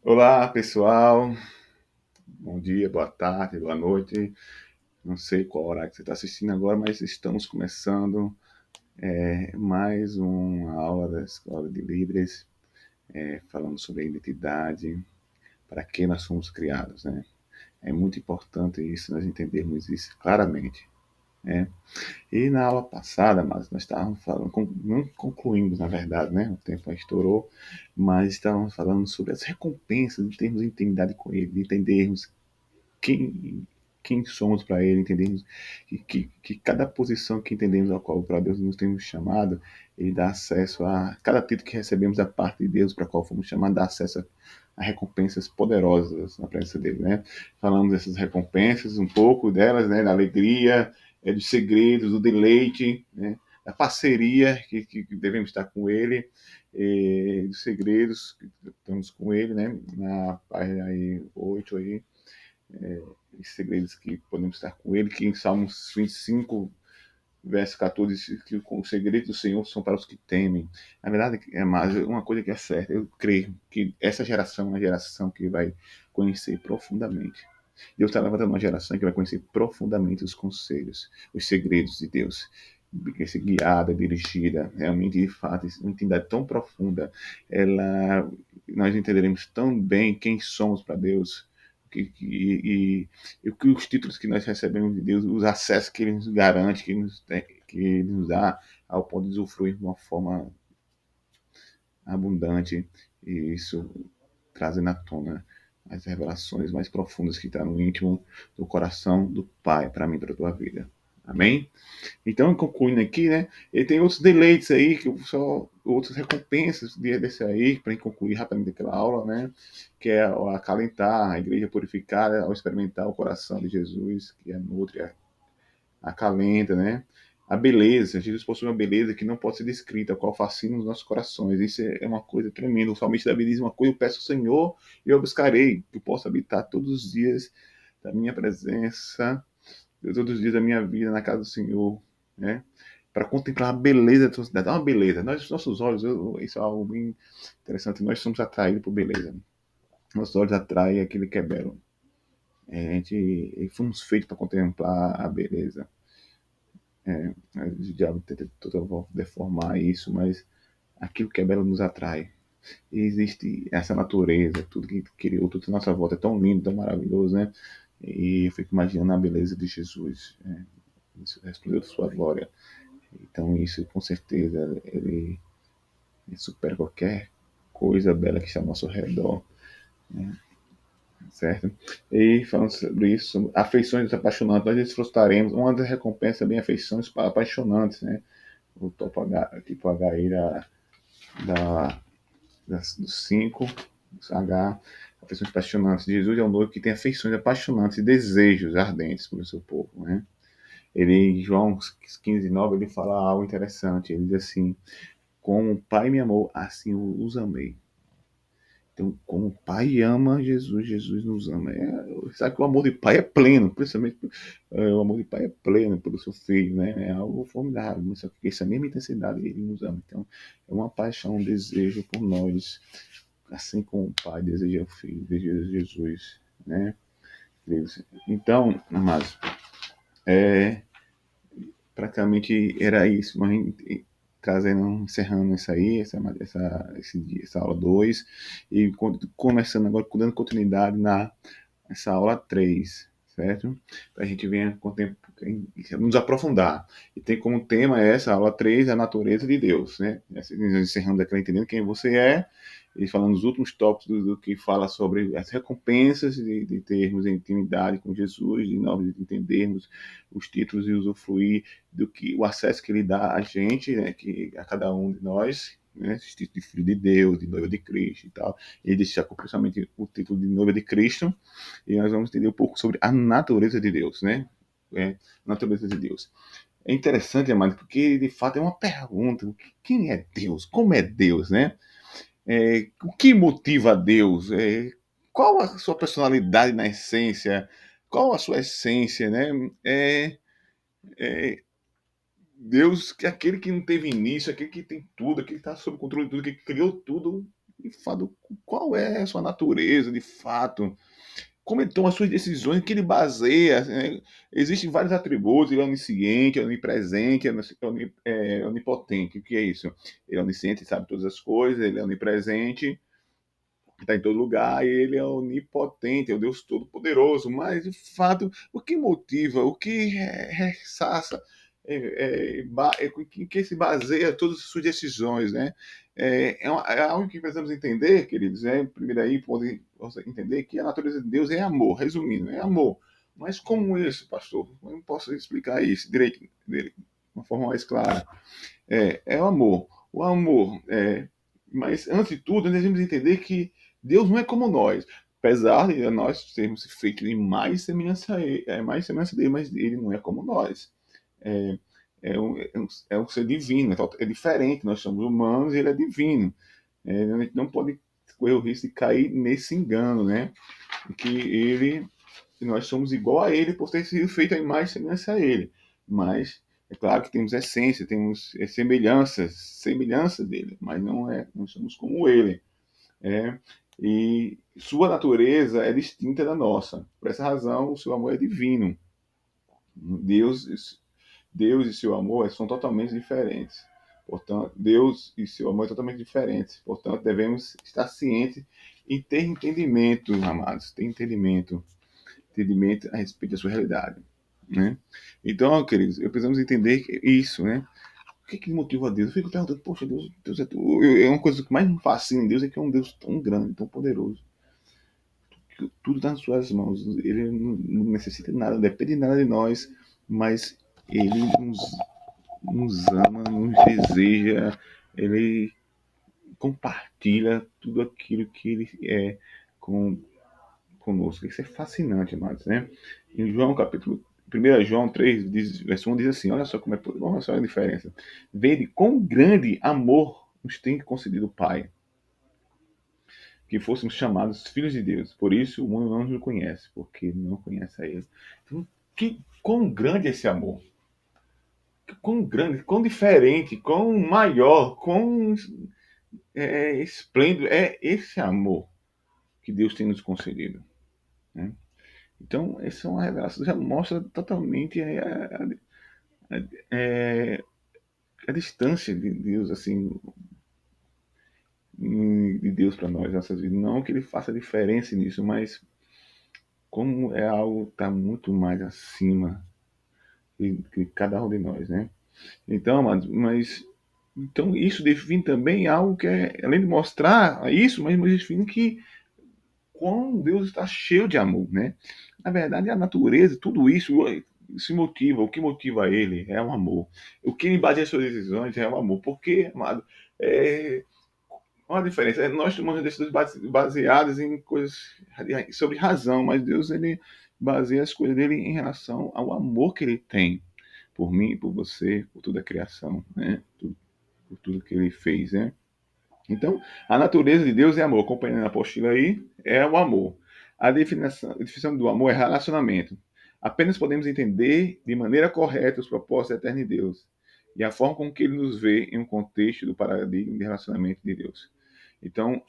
Olá, pessoal. Bom dia, boa tarde, boa noite. Não sei qual horário que você está assistindo agora, mas estamos começando mais uma aula da Escola de Líderes, falando sobre a identidade, para que nós fomos criados, né? É muito importante isso, nós entendermos isso claramente, né? E na aula passada, mas nós estávamos falando, não concluímos, na verdade, né? O tempo estourou, mas estávamos falando sobre as recompensas de termos intimidade com Ele, de entendermos quem, quem somos para Ele, entendemos que cada posição que entendemos a qual para Deus nos temos chamado, Ele dá acesso a cada título que recebemos da parte de Deus para qual fomos chamados, dá acesso a recompensas poderosas na presença dele, né? Falamos dessas recompensas, um pouco delas, né? Da alegria, dos segredos, do deleite, né? Da parceria que devemos estar com Ele, dos segredos que estamos com Ele, né? Na página aí 8 aí, os segredos que podemos estar com Ele, que em Salmos 25, verso 14, diz que os segredos do Senhor são para os que temem. Na verdade, é mais uma coisa que é certa, eu creio que essa geração é uma geração que vai conhecer profundamente. Deus está levantando uma geração que vai conhecer profundamente os conselhos, os segredos de Deus. Vai ser guiada, dirigida, realmente, de fato, uma intimidade tão profunda. Nós entenderemos tão bem quem somos para Deus, e que os títulos que nós recebemos de Deus, os acessos que Ele nos garante, que Ele nos dá, ao ponto de usufruir de uma forma abundante, e isso trazendo à tona as revelações mais profundas que estão no íntimo do coração do Pai, para mim, para a tua vida. Amém? Então, concluindo aqui, né? Ele tem outros deleites aí, que só outras recompensas desse aí, para concluir rapidamente aquela aula, né? Que é o acalentar, a igreja purificada ao experimentar o coração de Jesus, que é nutre, acalenta, né? A beleza, Jesus possui uma beleza que não pode ser descrita, a qual fascina os nossos corações. Isso é uma coisa tremenda. O salmista Davi diz uma coisa: eu peço ao Senhor e eu buscarei, que eu possa habitar todos os dias da minha presença, todos os dias da minha vida na casa do Senhor, né? Para contemplar a beleza da tua cidade. É uma beleza. Nossos olhos, isso é algo bem interessante. Nós somos atraídos por beleza. Nossos olhos atraem aquilo que é belo. Fomos feitos para contemplar a beleza. O diabo tenta toda deformar isso, mas aquilo que é belo nos atrai. E existe essa natureza, tudo que criou, tudo à nossa volta é tão lindo, tão maravilhoso, né? E eu fico imaginando a beleza de Jesus, isso resplandeceu de sua glória. Então isso, com certeza, ele supera qualquer coisa bela que está ao nosso redor, certo? E falando sobre isso, afeições apaixonantes, nós desfrutaremos, uma das recompensas também, afeições apaixonantes, né? O topo H, tipo H aí da, dos 5, H, afeições apaixonantes. Jesus é um noivo que tem afeições apaixonantes e desejos ardentes pelo seu povo, né? Ele, em João 15:9, ele fala algo interessante. Ele diz assim: como o Pai me amou, assim eu os amei. Então, como o Pai ama Jesus, Jesus nos ama. Sabe que o amor de Pai é pleno, principalmente o amor de Pai é pleno pelo seu filho, né? É algo formidável, mas só que essa mesma intensidade ele nos ama. Então, é uma paixão, um desejo por nós, assim como o Pai deseja o Filho, deseja Jesus, né? Então, amados, é, praticamente era isso, mas trazendo, encerrando isso aí, essa aula 2 e começando agora, dando continuidade nessa aula 3, certo? Para a gente venha com o tempo, nos aprofundar. E tem como tema essa aula 3 a natureza de Deus, né? Encerrando aquela entendendo quem você é, e falando dos últimos tópicos do que fala sobre as recompensas de termos intimidade com Jesus, de nós entendermos os títulos e usufruir do que o acesso que ele dá a gente, né, que a cada um de nós, né, esse título de filho de Deus, de noiva de Cristo e tal. Ele destacou principalmente o título de noiva de Cristo, e nós vamos entender um pouco sobre a natureza de Deus, né? Natureza de Deus. É interessante, amado, porque de fato é uma pergunta: quem é Deus? Como é Deus, né? O que motiva Deus? Qual a sua personalidade na essência? Qual a sua essência, né? É, é, Deus, que é aquele que não teve início, aquele que tem tudo, aquele que está sob controle de tudo, que criou tudo, de fato, qual é a sua natureza, de fato, como ele toma as suas decisões, que ele baseia. Né? Existem vários atributos, ele é onisciente, é onipresente, é onipotente. O que é isso? Ele é onisciente, sabe todas as coisas, ele é onipresente, está em todo lugar, e ele é onipotente, é o Deus Todo-Poderoso. Mas, de fato, o que motiva, o que ressaça, que se baseia todas as suas decisões, né? É algo que precisamos entender, queridos. Primeiro aí, pode entender que a natureza de Deus é amor, resumindo, é amor. Mas como isso, pastor? Eu não posso explicar isso direito, de uma forma mais clara. É o amor. O amor. Mas, antes de tudo, nós devemos entender que Deus não é como nós. Apesar de nós sermos feitos em mais semelhança a ele, mais semelhança dele, mas ele não é como nós. É, é um ser divino, é diferente. Nós somos humanos e ele é divino. A gente não pode correr o risco de cair nesse engano, né? Que nós somos igual a ele por ter sido feito a imagem e semelhança a ele. Mas é claro que temos essência, temos semelhança dele, mas não somos como ele. É, e sua natureza é distinta da nossa. Por essa razão, o seu amor é divino. Deus, Deus e seu amor são totalmente diferentes. Portanto, Deus e seu amor são totalmente diferentes. Portanto, devemos estar cientes e ter entendimento, amados, ter entendimento a respeito da sua realidade, né? Então, queridos, precisamos entender isso, né? O que motiva Deus? Eu fico perguntando, poxa, Deus é uma coisa que mais me fascina em Deus é que é um Deus tão grande, tão poderoso, que tudo está nas suas mãos. Ele não necessita de nada, não depende de nada de nós, mas ele nos ama, nos deseja, ele compartilha tudo aquilo que ele é com, conosco. Isso é fascinante, amados, né? Em João capítulo 1 João 3, verso 1 diz assim, olha só como é, olha só a diferença. Vede quão grande amor nos tem concedido o Pai, que fôssemos chamados filhos de Deus. Por isso o mundo não nos conhece, porque não conhece a Ele. Então, quão grande é esse amor? Quão grande, quão diferente, quão maior, quão esplêndido é esse amor que Deus tem nos concedido, né? Então, essa é uma revelação, já mostra totalmente é, a distância de Deus, assim, de Deus para nós, nossas vidas. Não que ele faça diferença nisso, mas como é algo que está muito mais acima que cada um de nós, né? Então, mas então isso define também algo que é, além de mostrar isso, mas define que quão Deus está cheio de amor, né? Na verdade, a natureza, tudo isso se motiva, o que motiva ele é o amor. O que baseia suas decisões é o amor. Porque, amado, é, qual a diferença? Nós tomamos decisões baseadas em coisas sobre razão, mas Deus ele baseia as coisas dele em relação ao amor que ele tem por mim, por você, por toda a criação, né? Por tudo que ele fez, né? Então, a natureza de Deus é amor. Acompanhando a apostila aí, é o amor. A definição do amor é relacionamento. Apenas podemos entender de maneira correta os propósitos eternos de Deus e a forma com que ele nos vê em um contexto do paradigma de relacionamento de Deus. Então,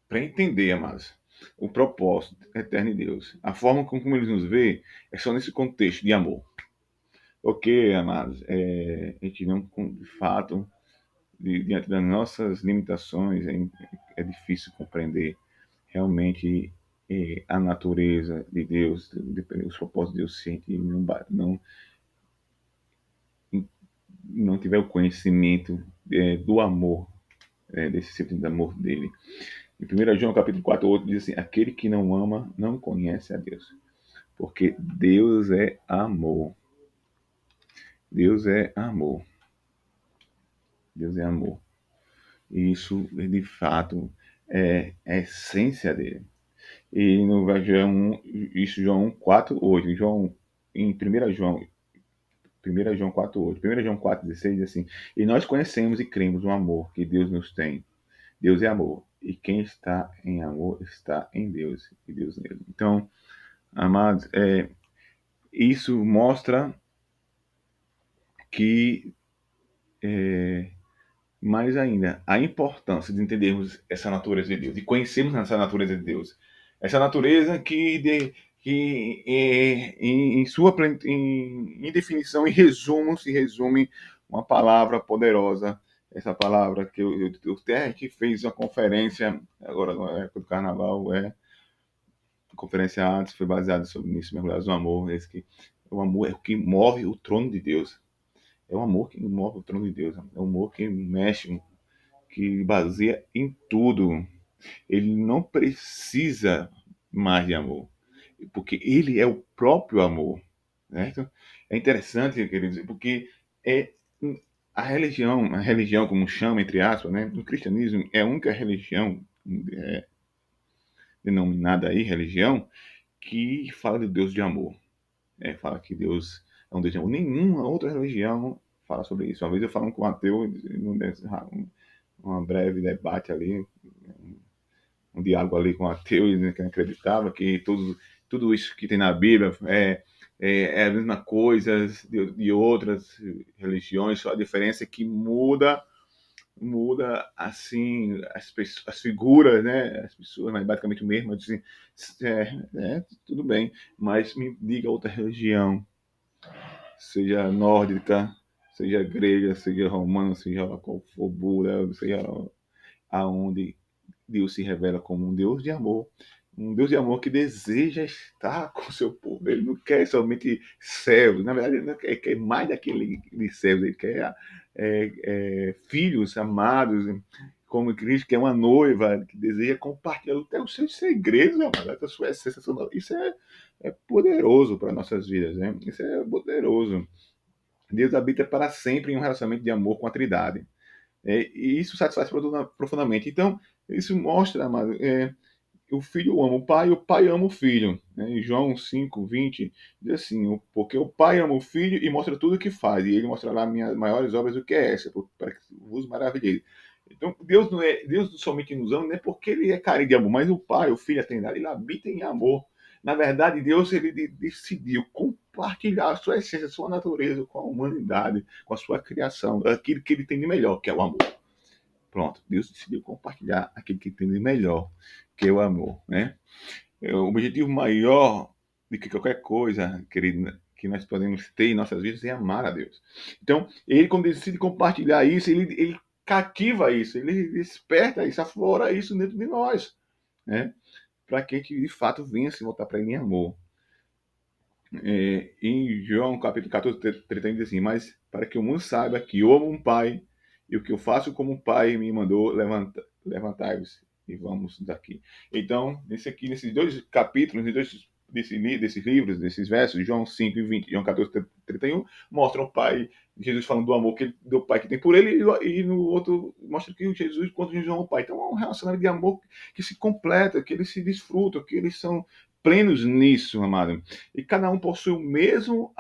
para entender, amados, o propósito eterno de Deus, a forma como ele nos vê é só nesse contexto de amor. Ok, amados, a gente não, de fato, diante das nossas limitações, é difícil compreender realmente a natureza de Deus, os propósitos de Deus, se a gente não tiver o conhecimento do amor, desse sentido de amor dele. Em 1 João capítulo 4, 8 diz assim, aquele que não ama não conhece a Deus, porque Deus é amor. Deus é amor. Deus é amor. E isso, de fato, é a essência dele. E no João, isso João 4, 8, em 1 João 4, 8, 1 João 4, 16 diz assim, e nós conhecemos e cremos no amor que Deus nos tem. Deus é amor, e quem está em amor está em Deus, e Deus nele. Então, amados, isso mostra que mais ainda a importância de entendermos essa natureza de Deus, de conhecermos essa natureza de Deus. Essa natureza que em sua em definição, em resumo, se resume uma palavra poderosa. Essa palavra que o Terry que fez uma conferência agora na época do carnaval, a conferência antes foi baseada sobre isso, mergulhados no amor. Esse que o amor é o que move o trono de Deus. É o amor que move o trono de Deus. É o amor que mexe, que baseia em tudo. Ele não precisa mais de amor, porque ele é o próprio amor, certo? É interessante, queridos, porque é a religião como chama, entre aspas, né? O cristianismo é a única religião denominada aí religião que fala de Deus de amor. Fala que Deus é um Deus de amor. Nenhuma outra religião fala sobre isso. Uma vez eu falando com um ateu, uma breve debate ali, um diálogo ali com um ateu, que acreditava que tudo isso que tem na Bíblia é a mesma coisa de outras religiões, só a diferença é que muda assim as figuras, né? As pessoas, mas basicamente o mesmo. Eu disse, tudo bem, mas me diga outra religião, seja nórdica, seja grega, seja romana, seja qual for, Buda, seja aonde Deus se revela como um Deus de amor que deseja estar com o seu povo. Ele não quer somente servos, na verdade, ele quer mais daquele de servos, ele quer filhos amados, como Cristo, que é uma noiva, que deseja compartilhar até os seus segredos, a sua essência. Isso é poderoso para nossas vidas, né? Isso é poderoso. Deus habita para sempre em um relacionamento de amor com a Trindade. E isso satisfaz profundamente. Então, isso mostra, amado, o filho ama o pai ama o filho. Né? Em João 5:20 diz assim, porque o pai ama o filho e mostra tudo o que faz, e ele mostrará minhas maiores obras do que essa, para que vos maravilheis. Então, Deus somente nos ama, não é porque ele é carente de amor, mas o pai, o filho, a trindade, ele habita em amor. Na verdade, Deus ele decidiu compartilhar a sua essência, a sua natureza com a humanidade, com a sua criação, aquilo que ele tem de melhor, que é o amor. Pronto, Deus decidiu compartilhar aquilo que tem de melhor, que é o amor, né? O objetivo maior de que qualquer coisa, querido, que nós podemos ter em nossas vidas é amar a Deus. Então, ele, quando decide compartilhar isso, ele cativa isso, ele desperta isso, aflora isso dentro de nós, né? Para que a gente, de fato, venha se voltar para ele em amor. Em João capítulo 14, 31 diz assim, mas para que o mundo saiba que eu amo um Pai, e o que eu faço como o Pai me mandou, levantai-vos e vamos daqui. Então, nesses dois capítulos, desses livros, desses versos, João 5 e 20, João 14, 31, mostram o Pai, Jesus falando do amor do Pai que tem por ele, e no outro mostra que Jesus, quando Jesus ama o Pai. Então é um relacionamento de amor que se completa, que eles se desfrutam, que eles são plenos nisso, amado. E cada um possui o mesmo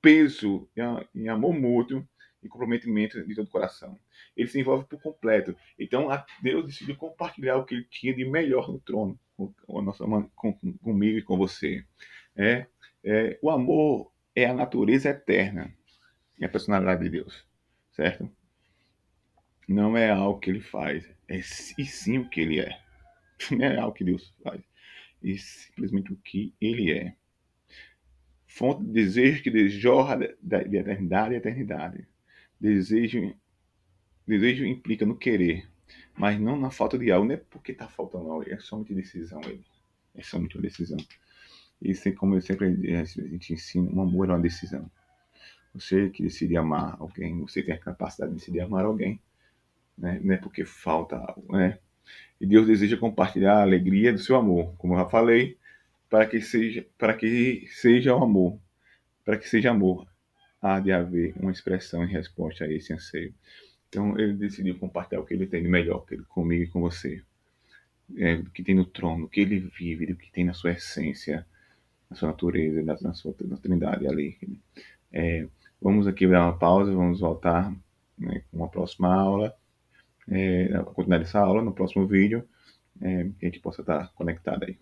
peso em amor mútuo e comprometimento de todo o coração. Ele se envolve por completo. Então, Deus decidiu compartilhar o que ele tinha de melhor no trono, comigo e com você. O amor é a natureza eterna, é a personalidade de Deus, certo? Não é algo que ele faz, e sim o que ele é. Não é algo que Deus faz, e simplesmente o que ele é. Fonte de desejo que desjorra de eternidade a eternidade. Desejo, desejo implica no querer, mas não na falta de algo. Não é porque está faltando algo, é somente decisão. É somente uma decisão. E como eu sempre a gente ensina, um amor é uma decisão. Você que decide amar alguém, você tem a capacidade de decidir amar alguém, né? Não é porque falta algo, né? E Deus deseja compartilhar a alegria do seu amor, como eu já falei, para que seja o amor, para que seja amor, há de haver uma expressão em resposta a esse anseio. Então ele decidiu compartilhar o que ele tem de melhor comigo e com você, do que tem no trono, do que ele vive, do que tem na sua essência, na sua natureza, na trindade ali. Vamos aqui dar uma pausa, vamos voltar, né, com uma próxima aula, continuar essa aula no próximo vídeo, que a gente possa estar conectado aí.